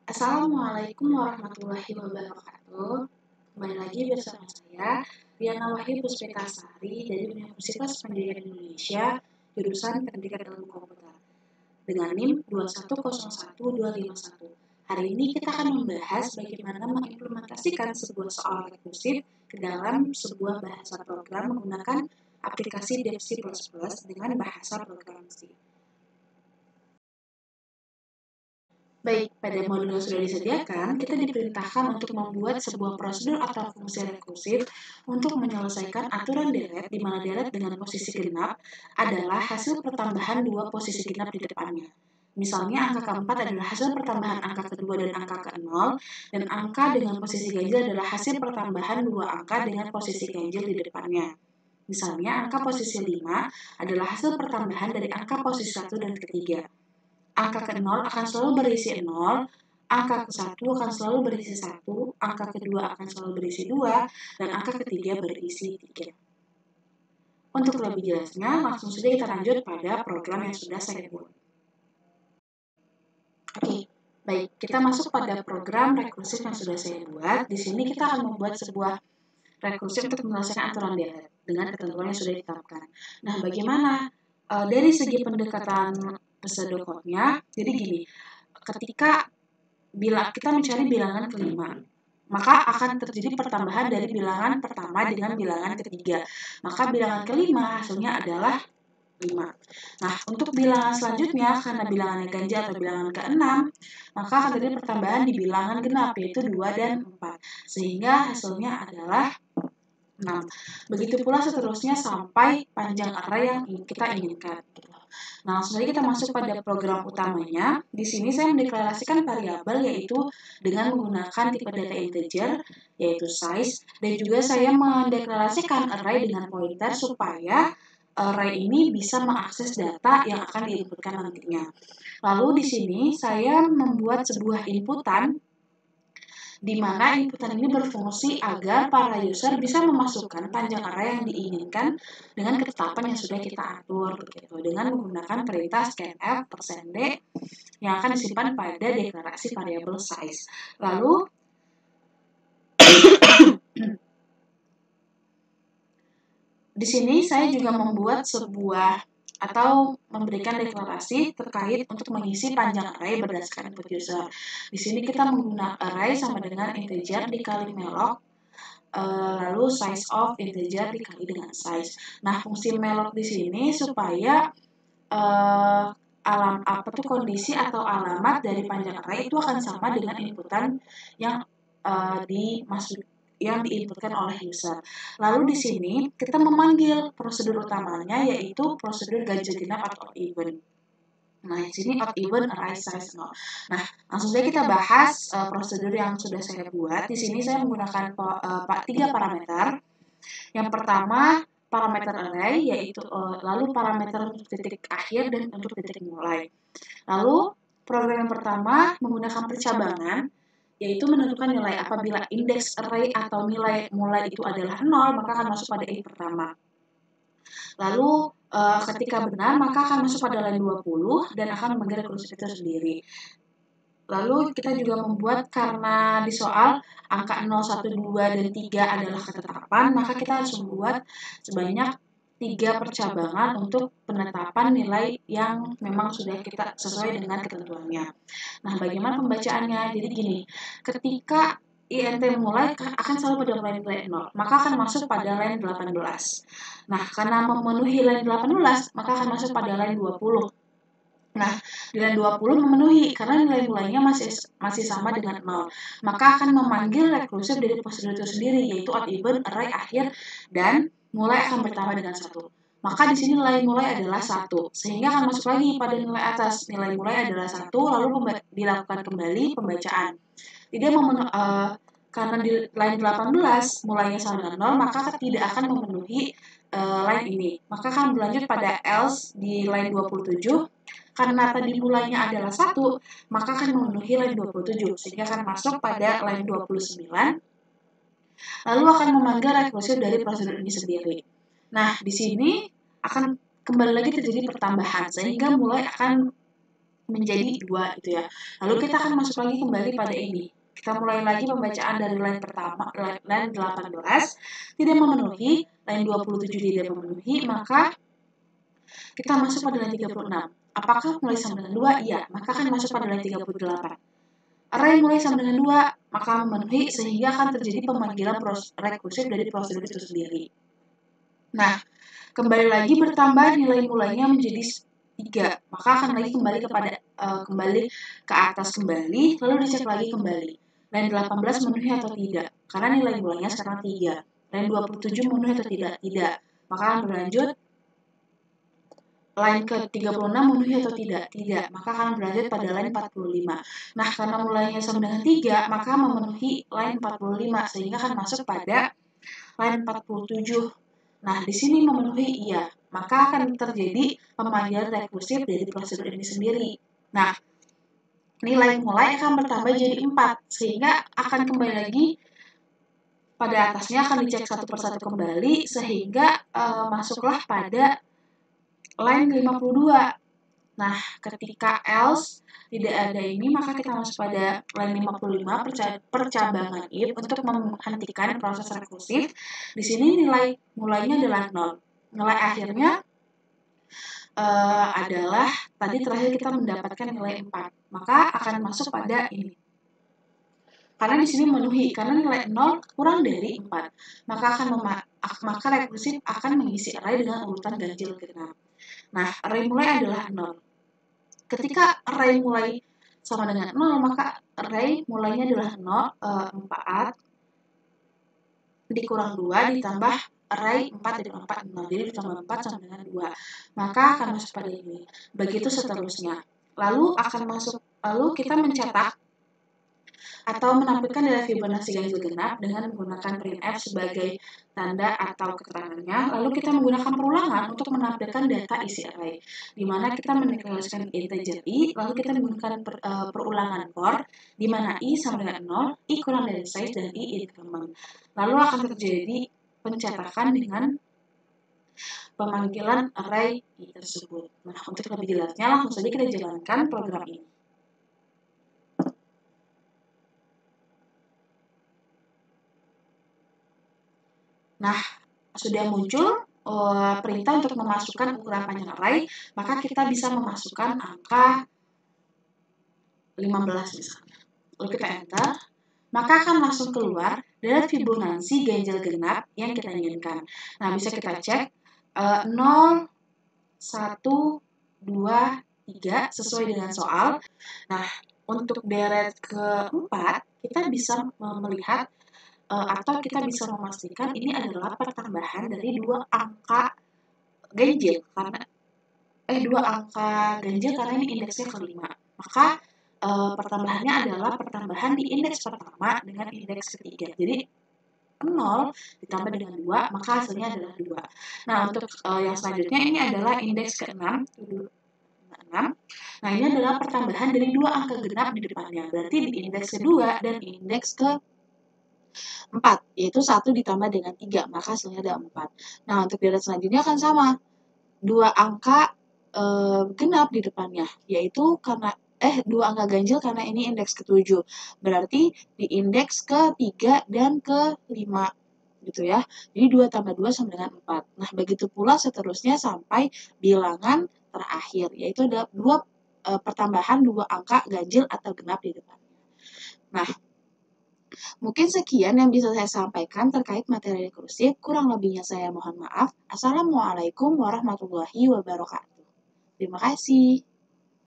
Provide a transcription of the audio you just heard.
Assalamualaikum warahmatullahi wabarakatuh. Kembali lagi bersama saya, Diana Wahyu Puspitasari dari Universitas Pendidikan Indonesia, jurusan Pendidikan Ilmu Komputer, dengan NIM 2101251. Hari ini kita akan membahas bagaimana mengimplementasikan sebuah soal rekursif ke dalam sebuah bahasa program menggunakan aplikasi Dev C++ dengan bahasa programasi. Baik, pada modul yang sudah disediakan, kita diperintahkan untuk membuat sebuah prosedur atau fungsi rekursif untuk menyelesaikan aturan deret di mana deret dengan posisi genap adalah hasil pertambahan dua posisi genap di depannya. Misalnya, angka keempat adalah hasil pertambahan angka kedua dan angka ke-0, dan angka dengan posisi ganjil adalah hasil pertambahan dua angka dengan posisi ganjil di depannya. Misalnya, angka posisi 5 adalah hasil pertambahan dari angka posisi 1 dan ketiga. Angka ke-0 akan selalu berisi 0, angka ke-1 akan selalu berisi 1, angka kedua akan selalu berisi 2, dan angka ketiga berisi 3. Untuk lebih jelasnya, langsung saja kita lanjut pada program yang sudah saya buat. Oke, baik, kita masuk pada program rekursif yang sudah saya buat. Di sini kita akan membuat sebuah rekursif untuk menyelesaikan aturan deret dengan ketentuan yang sudah ditetapkan. Nah, bagaimana? Dari segi pendekatan pseudocode-nya, jadi gini, ketika kita mencari bilangan kelima, maka akan terjadi pertambahan dari bilangan pertama dengan bilangan ketiga. Maka bilangan kelima hasilnya adalah 5. Nah, untuk bilangan selanjutnya, karena bilangannya ganjil atau bilangan ke-6, maka akan terjadi pertambahan di bilangan genap, yaitu 2 dan 4. Sehingga hasilnya adalah 6. Begitu pula seterusnya sampai panjang array yang kita inginkan. Nah, langsung saja kita masuk pada program utamanya. Di sini saya mendeklarasikan variabel yaitu dengan menggunakan tipe data integer, yaitu size, dan juga saya mendeklarasikan array dengan pointer supaya array ini bisa mengakses data yang akan diinputkan nantinya. Lalu di sini saya membuat sebuah inputan di mana inputan ini berfungsi agar para user bisa memasukkan panjang array yang diinginkan dengan ketetapan yang sudah kita atur gitu, dengan menggunakan perintah scanf %d yang akan disimpan pada deklarasi variabel size. Lalu di sini saya juga membuat sebuah atau memberikan deklarasi terkait untuk mengisi panjang array berdasarkan input user. Di sini kita menggunakan array sama dengan integer dikali malloc, lalu size of integer dikali dengan size. Nah, fungsi malloc di sini supaya kondisi atau alamat dari panjang array itu akan sama dengan inputan yang yang diinputkan oleh user. Lalu di sini kita memanggil prosedur utamanya yaitu prosedur ganjil genap atau odd even. Nah, di sini odd even array size 0. Nah, langsung saja kita bahas prosedur yang sudah saya buat. Di sini saya menggunakan 3 parameter. Yang pertama, parameter array yaitu lalu parameter untuk titik akhir dan untuk titik mulai. Lalu program yang pertama menggunakan percabangan, yaitu menentukan nilai apabila indeks array atau nilai mulai itu adalah 0, maka akan masuk pada int pertama. Lalu ketika benar, maka akan masuk pada line 20 dan akan memanggil rekursif itu sendiri. Lalu kita juga membuat, karena di soal angka 0, 1, 2, dan 3 adalah ketetapan, maka kita harus membuat sebanyak 3 percabangan untuk penetapan nilai yang memang sudah kita sesuai dengan ketentuannya. Nah, bagaimana pembacaannya? Jadi gini, ketika int mulai akan selalu pada line 0, maka akan masuk pada line 18. Nah, karena memenuhi line 18, maka akan masuk pada line 20. Nah, di line 20 memenuhi karena nilai mulainya masih sama dengan 0. Maka akan memanggil rekursif dari prosedur itu sendiri, yaitu odd even array akhir dan mulai akan bertambah dengan 1. Maka di sini nilai mulai adalah 1, sehingga akan masuk lagi pada nilai atas. Nilai mulai adalah 1, lalu dilakukan kembali pembacaan. Karena di line 18 mulainya sama dengan 0, maka tidak akan memenuhi line ini. Maka akan berlanjut pada else di line 27. Karena tadi mulainya adalah 1, maka akan memenuhi line 27, sehingga akan masuk pada line 29. Lalu akan memanggil rekursif dari prosedur ini sendiri. Nah, di sini akan kembali lagi terjadi pertambahan, sehingga mulai akan menjadi 2 gitu ya. Lalu kita akan masuk lagi kembali pada ini. Kita mulai lagi pembacaan dari line pertama, line 18 tidak memenuhi, line 27 tidak memenuhi, maka kita masuk pada line 36. Apakah mulai sama dengan 2? Iya, maka akan masuk pada line 38. Array mulai sama dengan 2, maka memenuhi sehingga akan terjadi pemanggilan rekursif dari prosedur itu sendiri. Nah, kembali lagi bertambah nilai mulainya menjadi 3, maka akan lagi kembali kembali ke atas kembali, lalu dicek lagi kembali. Line 18 memenuhi atau tidak? Karena nilai mulainya sekarang 3. Line 27 memenuhi atau tidak? Tidak. Maka akan berlanjut. Line ke-36 memenuhi atau tidak? Tidak. Maka akan berlanjut pada line 45. Nah, karena mulainya sama dengan 3, maka memenuhi line 45 sehingga akan masuk pada line 47. Nah, di sini memenuhi iya, maka akan terjadi pemanggilan rekursif dari prosedur ini sendiri. Nah, nilai mulai akan bertambah jadi 4, sehingga akan kembali lagi pada atasnya akan dicek satu persatu kembali, sehingga masuklah pada line 52. Nah, ketika else tidak ada ini, maka kita masuk pada line 55 percabangan if untuk menghentikan proses rekursif. Di sini nilai mulainya adalah 0. Nilai akhirnya adalah tadi terakhir kita mendapatkan nilai 4. Maka akan masuk pada ini. Karena di sini memenuhi, karena nilai 0 kurang dari 4. Maka rekursif akan mengisi array dengan urutan ganjil genap. Nah, array mulai adalah 0. Ketika array mulai sama dengan 0, maka array mulainya adalah 4 dikurang 2 ditambah array 4 ditambah 4, 0. Jadi ditambah 4 sama dengan 2. Maka akan masuk pada ini. Begitu seterusnya. Lalu kita mencetak atau menampilkan nilai Fibonacci ganjil genap dengan menggunakan printf sebagai tanda atau keterangannya. Lalu kita menggunakan perulangan untuk menampilkan data isi array, di mana kita mendeklarasikan integer i, lalu kita menggunakan perulangan for, di mana i sama dengan 0, i kurang dari size, dan i increment. Lalu akan terjadi pencetakan dengan pemanggilan array i tersebut. Nah, untuk lebih jelasnya langsung saja kita jalankan program ini. Nah, sudah muncul perintah untuk memasukkan ukuran panjang array, maka kita bisa memasukkan angka 15 misalnya. Lalu kita enter, maka akan langsung keluar dari Fibonacci ganjil genap yang kita inginkan. Nah, bisa kita cek 0, 1, 2, 3 sesuai dengan soal. Nah, untuk deret keempat, kita bisa melihat atau kita bisa memastikan ini adalah pertambahan dari dua angka ganjil karena ini indeksnya kelima. Maka pertambahannya adalah pertambahan di indeks pertama dengan indeks ketiga. Jadi 0 ditambah dengan 2, maka hasilnya adalah 2. Nah, untuk yang selanjutnya ini adalah indeks ke-6. Nah, ini adalah pertambahan dari dua angka genap di depannya. Berarti di indeks kedua dan indeks ke-4, yaitu 1 ditambah dengan 3, maka hasilnya ada 4. Nah, untuk deret selanjutnya akan sama. Dua angka genap di depannya, yaitu karena dua angka ganjil karena ini indeks ke-7. Berarti di indeks ke-3 dan ke-5 gitu ya. Jadi 2 tambah 2 sama dengan 4. Nah, begitu pula seterusnya sampai bilangan terakhir, yaitu ada pertambahan dua angka ganjil atau genap di depannya. Nah, mungkin sekian yang bisa saya sampaikan terkait materi rekursif. Kurang lebihnya saya mohon maaf. Assalamualaikum warahmatullahi wabarakatuh. Terima kasih.